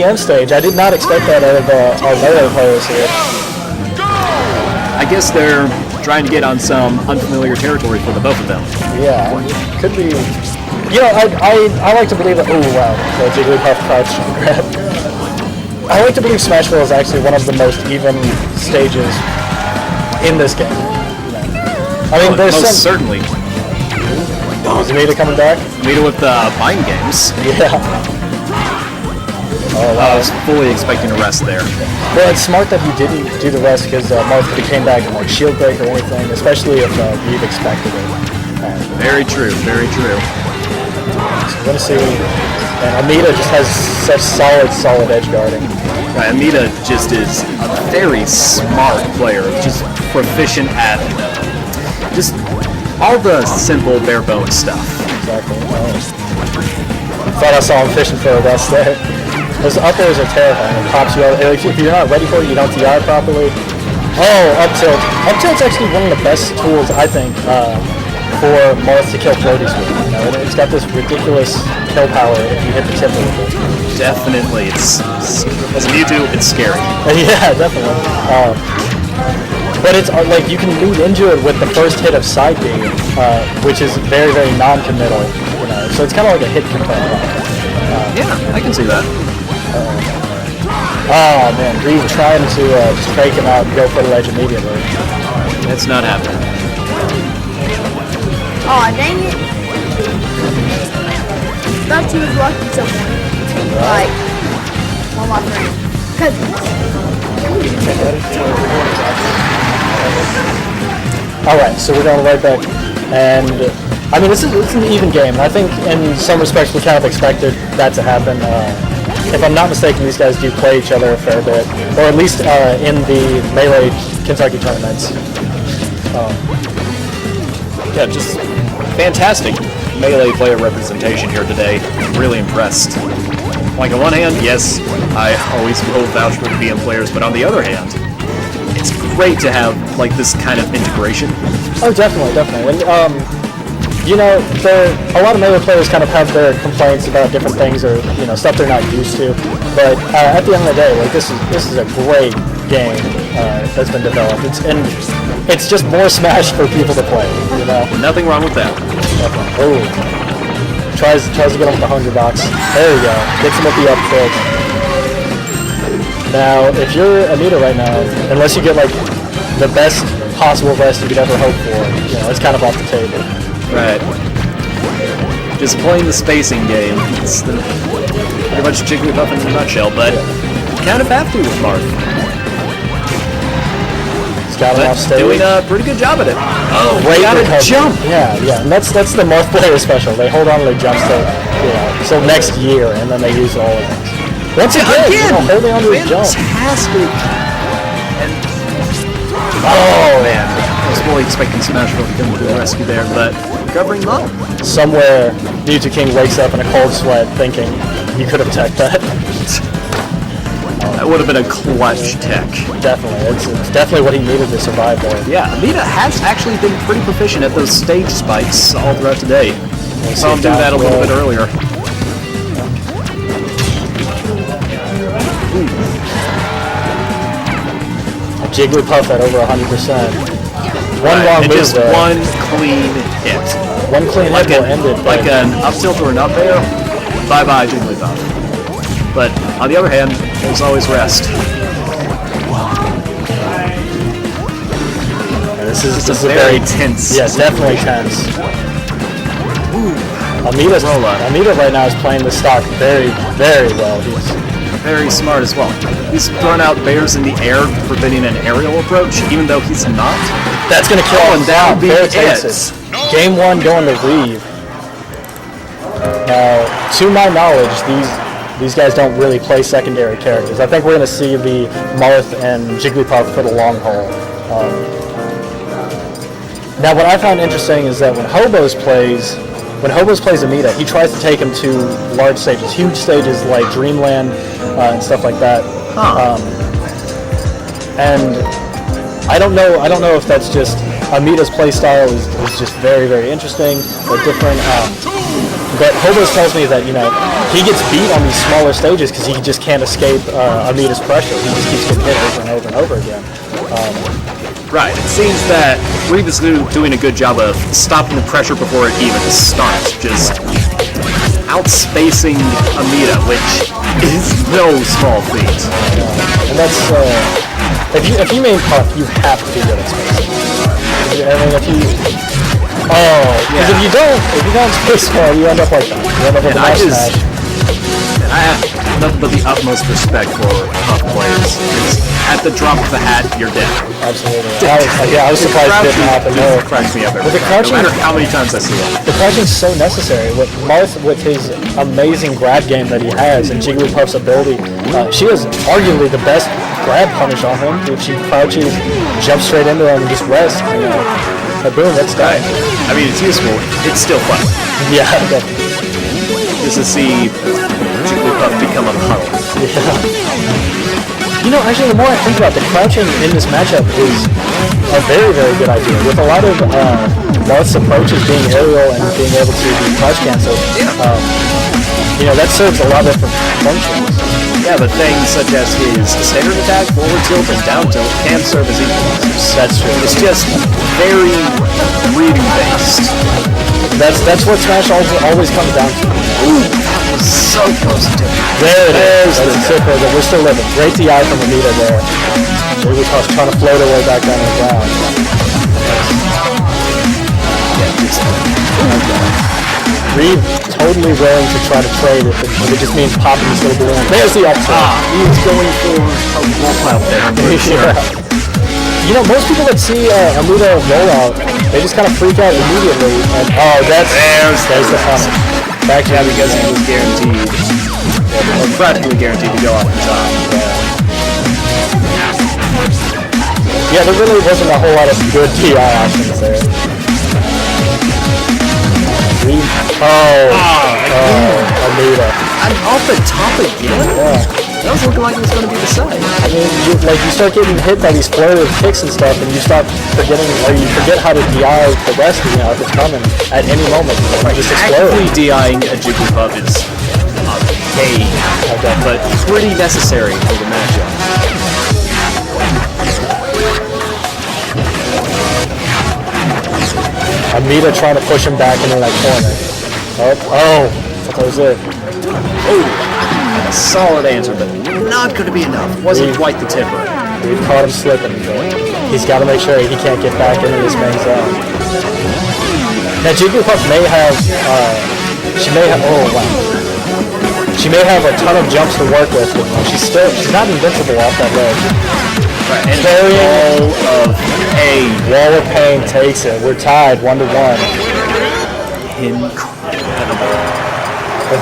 EM stage. I did not expect that out of our melee players here. I guess they're trying to get on some unfamiliar territory for the both of them. Yeah, could be. You know, I like to believe that. Oh wow, the Jigglypuff crouch grab. I like to believe Smashville is actually one of the most even stages in this game. I mean, there's most certainly. Is Amida coming back? Amida with mind games. Yeah. Oh, wow. I was fully expecting a rest there. Well, it's smart that he didn't do the rest because Marth could have came back and like shield break or anything, especially if Reeve expected it. Very true, very true. So we're gonna see, and Amida just has such solid edge guarding. Right, Amida just is a very smart player, just proficient at just all the simple bare bones stuff. Exactly. Thought I saw him fishing for a rest there. Those up airs are terrifying. It pops you out. If you're not ready for it, you don't TI properly. Oh, up tilt. Up tilt's actually one of the best tools, I think, for Marth to kill floaties with. You know, it's got this ridiculous kill power if you hit the tip of it. Definitely, it's as a Mewtwo, it's scary. Yeah, definitely. But it's like you can lead into it with the first hit of side B, which is very non-committal. You know, so it's kind of like a hit component. Yeah, I can see that. Oh man, Reeve trying to just fake him out and go for the ledge immediately. It's not happening. Oh dang it! Thought she was lucky somewhere. Like, one more friend. Cause. All right, so we're going right back, and I mean it's an even game. I think in some respects we kind of expected that to happen. If I'm not mistaken, these guys do play each other a fair bit, or at least in the Melee Kentucky tournaments. Yeah, just fantastic Melee player representation here today. I'm really impressed. Like on one hand, yes, I always will vouch for the BM players, but on the other hand, it's great to have like this kind of integration. Oh, definitely. And you know, a lot of Melee players kind of have their complaints about different things or stuff they're not used to. But at the end of the day, like this is a great game that's been developed. It's just more Smash for people to play. You know, nothing wrong with that. Oh, tries to get him with the Hunger Box. There we go. Gets him with the up tilt. Now, if you're Amida right now, unless you get like the best possible rest you could ever hope for, it's kind of off the table. Right. Just playing the spacing game. It's pretty much Jigglypuff in a nutshell, but you kind of have to with Marth. He's got him off stage. Doing a pretty good job at it. Oh, great got recovery. a jump! Yeah, and that's the Marth player special. They hold on to their jumps till next year, and then they use all of it. Once again, holding on to his jump. Fantastic! Oh man, I was fully expecting Smashville to come to the rescue there, but recovering low. Somewhere, Mewtwo King wakes up in a cold sweat thinking you could have teched that. That would have been a clutch tech. Definitely, it's definitely what he needed to survive there. Yeah, Amida has actually been pretty proficient at those stage spikes all throughout today. We saw him do that a little bit earlier. Jigglypuff at over 100%. One right, wrong move just there. One clean hit. One clean hit will end it. Like an up tilt or an up air, bye-bye Jigglypuff. But on the other hand, there's always rest. This is a very tense. Yeah, definitely tense. Amida right now is playing the stock very well. He's very smart as well. He's thrown out bears in the air, preventing an aerial approach, even though he's not. That's going to kill him down. Bear takes it. Game 1 going to Reeve. Now, to my knowledge, these guys don't really play secondary characters. I think we're going to see the Marth and Jigglypuff for the long haul. Now, what I found interesting is that when Hobos plays Amida, he tries to take him to large stages, huge stages like Dreamland and stuff like that. And I don't know if that's just Amida's play style is just very interesting or different. But Hobos tells me that, you know, he gets beat on these smaller stages because he just can't escape Amida's pressure. He just keeps getting hit over and over and over again. Right. It seems that Reeve is doing a good job of stopping the pressure before it even starts. Just outspacing Amida, which is no small feat. And that's, if you main Puff, you have to be good at spacing. I mean, if you... Oh, because if you don't space well, you end up like that. You end up with a nice smash. I have nothing but the utmost respect for Puff players. At the drop of a hat, you're dead. Absolutely. I was surprised it didn't happen. No, it cracks me up every time, no matter how many times I see it. The crouching's so necessary. With Marth, with his amazing grab game that he has, and Jigglypuff's ability, she has arguably the best grab punish on him. If she crouches, jumps straight into him, and just rests. But boom, that's done. Right. I mean, it's useful. It's still fun. Yeah, definitely. Just to see Jigglypuff become a puddle. Yeah. You know, actually, the more I think about it, the crouching in this matchup is a very, very good idea. With a lot of Marth's approaches being aerial and being able to be crouch canceled, you know, that serves a lot of different functions. Yeah, but things such as his standard attack, forward tilt, and down tilt can serve as equalizers. That's true. It's just very reading based. That's what Smash always comes down to. Ooh, that was so close to it. There it is. That's a tip that we're still living. Great DI from Amida there. Jigglypuff trying to float her way back down to the ground. Reeve totally willing to try to trade if it just means popping this little balloon. There's the up tilt. He's going for a wall out there. I'm pretty sure. You know, most people that see Amida roll out, they just kind of freak out immediately. And there's the punish. Back to because he was guaranteed, or practically guaranteed to go off the top. Yeah, there really wasn't a whole lot of good DI options there. Amida. I'm off the top again? Yeah. That was looking like it was going to be the side. I mean, you start getting hit by these flurry of kicks and stuff, and you start forgetting, or you forget how to DI the rest, you know, if it's coming at any moment. You just explode. Actually, DIing a Jigglypuff is a pain, but pretty necessary for the matchup. Amida trying to push him back into that corner. That was it. A solid answer, but not going to be enough. Wasn't quite the tipper. We've caught him slipping, but he's got to make sure he can't get back into this main zone. Now Jigglypuff may have, she may have a ton of jumps to work with, but she's not invincible off that ledge. Right, and Wall of Pain takes it. We're tied 1-1. Incredible. If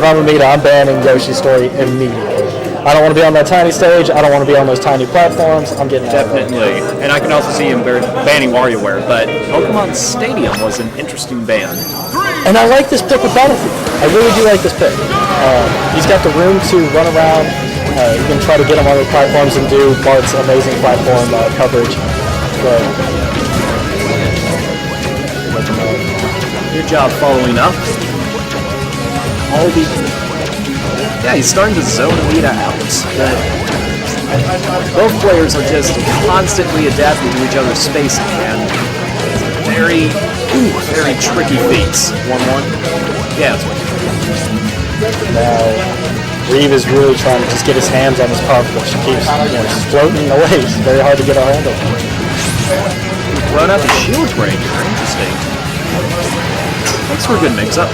I'm Amida, I'm banning Yoshi's story immediately. I don't want to be on that tiny stage. I don't want to be on those tiny platforms. I'm getting definitely. And I can also see him banning WarioWare, but Pokemon Stadium was an interesting ban. And I like this pick with Battlefield. I really do like this pick. He's got the room to run around. You can try to get him on the platforms and do Marth's amazing platform coverage. But good job following up. He's starting to zone Amida out. Both players are just constantly adapting to each other's spacing, and very tricky feats. 1-1. Yeah, that's right. Now, Reeve is really trying to just get his hands on this puff, but she keeps she's floating away. It's very hard to get our handle. Run out the shield breaker. Interesting. Makes for a good mix-up.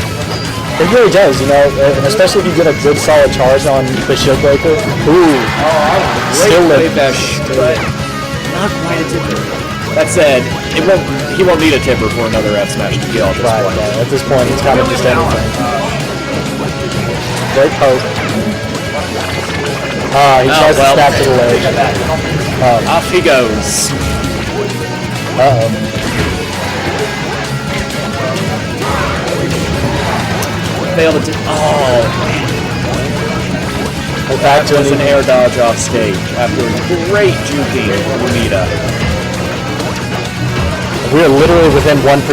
It really does, you know, and especially if you get a good solid charge on the shield breaker. Still living. But not quite a tipper. That said, he won't need a tipper for another F smash to kill at this point. Right. At this point, it's kind of just anything. Great poke. He tries to snap to the ledge. Off he goes. Failed it. Back to an air dodge off stage after a great juking from Amida. we're literally within 1%.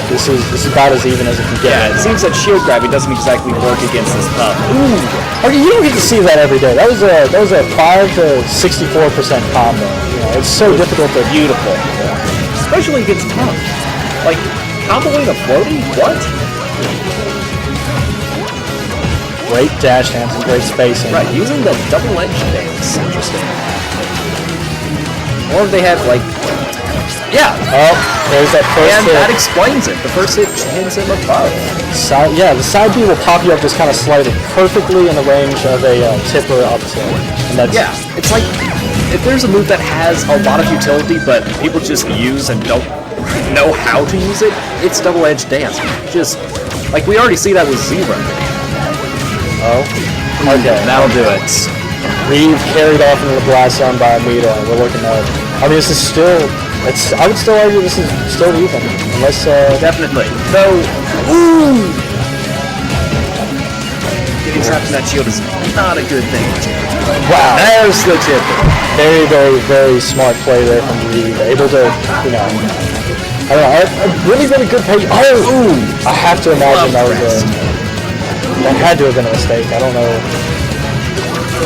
This is about as even as it can get. Yeah, it seems that shield grabbing doesn't exactly work against this pup. Ooh. Okay, you don't get to see that every day. That was a 5 to 64% combo. You know, it's so difficult to Beautiful. Especially against pup. Like, comboing a floaty? What? Great dash hands and great spacing. Right, using the double-edged things. Interesting. Or they have, like... Yeah! Oh, there's that first And hit. that explains it. The first hit hits him above. Yeah, the side B will pop you up just kind of slightly, perfectly in the range of a tipper up tilt. And that's, Yeah, it's like, if there's a move that has a lot of utility, but people just use and don't know how to use it, it's double-edged dance. Just, like, we already see that with Zero. Oh, okay. That'll do it. Reeve carried off into the blast zone by Amida, and we're looking at. I mean, this is still. I would still argue this is still even, unless. Definitely. Though, ooh! Getting trapped in that shield is not a good thing. Wow. There's the tip. Very, very, very smart play there from Reeve. Able to, you know. I don't know. A really, really good play. Oh, ooh! I have to imagine that had to have been a mistake. I don't know.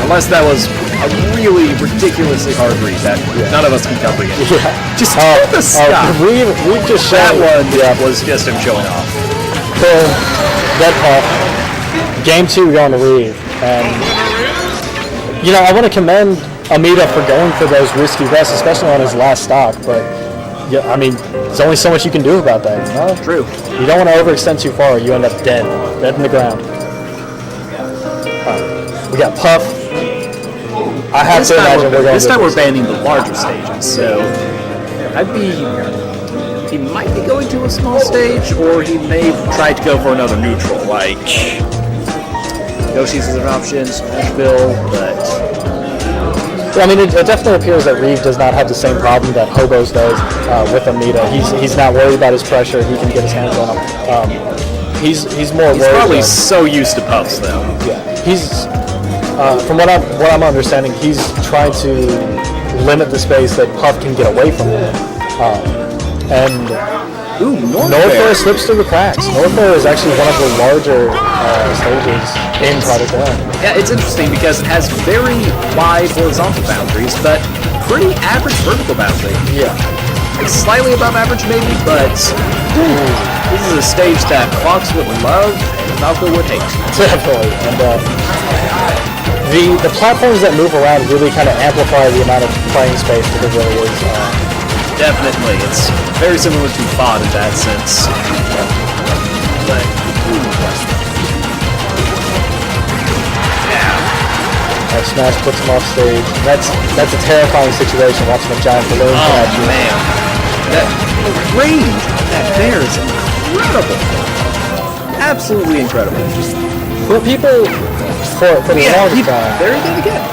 Unless that was a really ridiculously hard read that none of us can comprehend. Yeah. Just hit the stop. Reeve just That showed. one was just him showing off. So, that puff. Game 2 going to Reeve. And, you know, I want to commend Amida for going for those risky rests, especially on his last stock. But, yeah, I mean, there's only so much you can do about that, you know? True. You don't want to overextend too far, or you end up dead in the ground. We got Puff. I have to imagine we're going this time we're banning the larger stages, so he might be going to a small stage, or he may try to go for another neutral, like Yoshi's is an option, Smashville, but I mean, it definitely appears that Reeve does not have the same problem that Hobos does with Amida. He's not worried about his pressure. He can get his hands on him. He's more worried. he's probably so used to puffs, though. Yeah, he's from what I'm understanding, he's trying to limit the space that Puff can get away from him. And Norfair slips through the cracks. Norfair is actually one of the larger stages in Project One. Yeah, it's interesting because it has very wide horizontal boundaries, but pretty average vertical boundary. Yeah. Like slightly above average maybe, but this is a stage that Fox would love and Falco would hate. Definitely. And the platforms that move around really kind of amplify the amount of playing space that there really is. Definitely. It's very similar to FOD in that sense. But, That smash puts him off stage. That's a terrifying situation watching a giant balloon come at you. man. That range of that bear is incredible. Absolutely incredible. Well, people for the longest time. There you go again.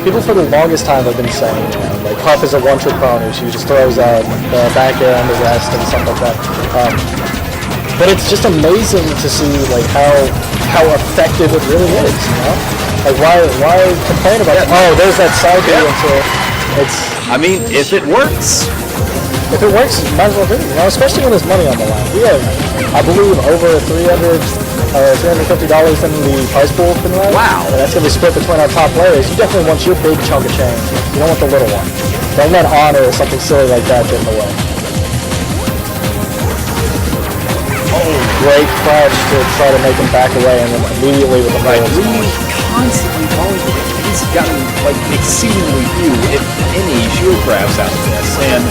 People for the longest time have been saying, you know, like Puff is a one-trick pony. She just throws out the back air on the rest and stuff like that. But it's just amazing to see like how effective it really is. You know, like why complain about it? Oh, there's that side B until it's. I mean, if it works. If it works, might as well do it. You know, especially when there's money on the line. We have, I believe, over $350 in the prize pool tonight. Wow. And that's going to be split between our top players. You definitely want your big chunk of change. You don't want the little one. Don't let honor or something silly like that get in the way. Oh, great crouch to try to make him back away and then immediately with the Right, Reeve constantly falling for it. He's gotten like exceedingly few, if any, shield grabs out of this. And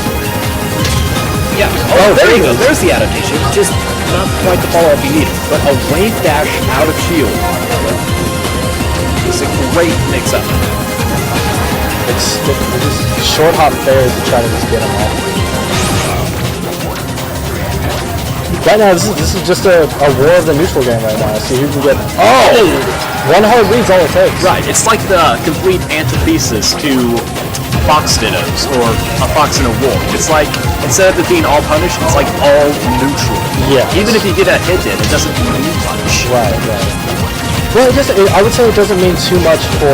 yeah, there you go. There's the adaptation. Just not quite the follow-up you needed. But a wave dash out of shield is a great mix-up. It's just short hop fairs to try to just get him off. Right now, this is just a war of the neutral game right now. See who can get. Oh! One hard read's all it takes. Right. It's like the complete antithesis to Fox Dittos or a Fox in a War. It's like instead of it being all punished, it's like all neutral. Yeah. Even if you get a hit in, it doesn't mean much. Right. Well, I would say it doesn't mean too much for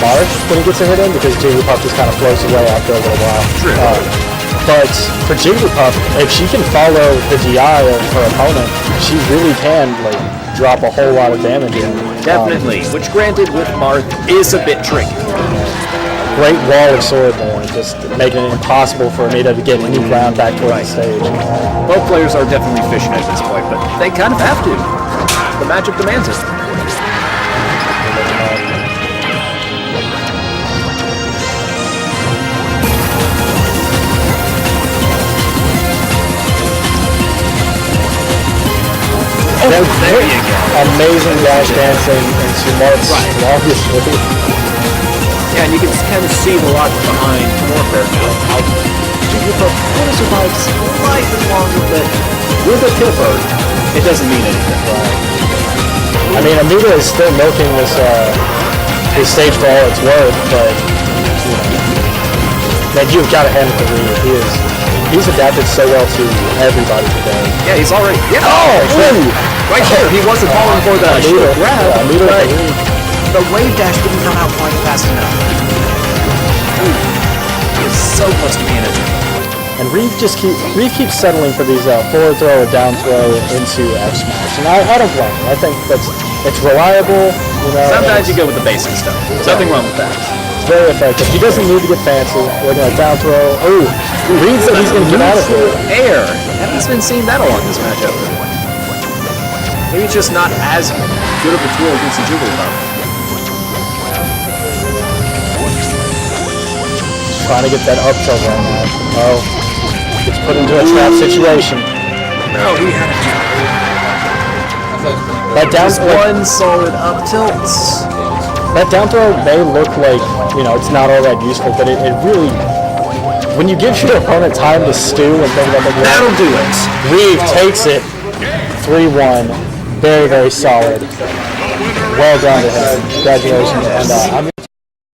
Marth when he gets a hit in because Jigglypuff just kind of floats away after a little while. True. But for Jigglypuff, if she can follow the DI of her opponent, she really can like drop a whole lot of damage in. Definitely, which granted with Marth is a bit tricky. Great wall of sword there, just making it impossible for Amida to get any ground back towards the stage. Both players are definitely fishing at this point, but they kind of have to. The matchup demands it. There you go. Amazing dash dancing into Marth's longest move. Yeah, and you can kind of see the logic behind Warfare now. How Jigglypuff kind of survives slightly longer, but with a Pipper, it doesn't mean anything. I mean, Amida is still milking this stage for all it's worth, but you know, man, you've got to hand it to Reeve. He's adapted so well to everybody today. Yeah, he's already. Yeah. Right there. He wasn't falling for the Amida, grab, Amida, but the wave dash didn't come out quite fast enough. He is so close to being it. And Reeve keeps settling for these forward throw or down throw into F smash, and I don't blame him. I think it's reliable. You know. Sometimes you go with the basic stuff. There's nothing wrong with that. It's very effective. He doesn't need to get fancy. We're gonna down throw. Oh, Reeve said he's gonna get out of here. Air. Haven't been seeing that a lot in this matchup. Maybe it's just not as good of a tool against the Jigglypuff. Trying to get that up tilt right now. Oh, gets put into a trap situation. No, he had a jump. That down Just one solid up tilt. That down throw may look like, you know, it's not all that useful, but it really, when you give your opponent time to stew and think about the That'll do it. Reeve takes it 3-1. Very, very solid. Well done to him. Congratulations. And I'm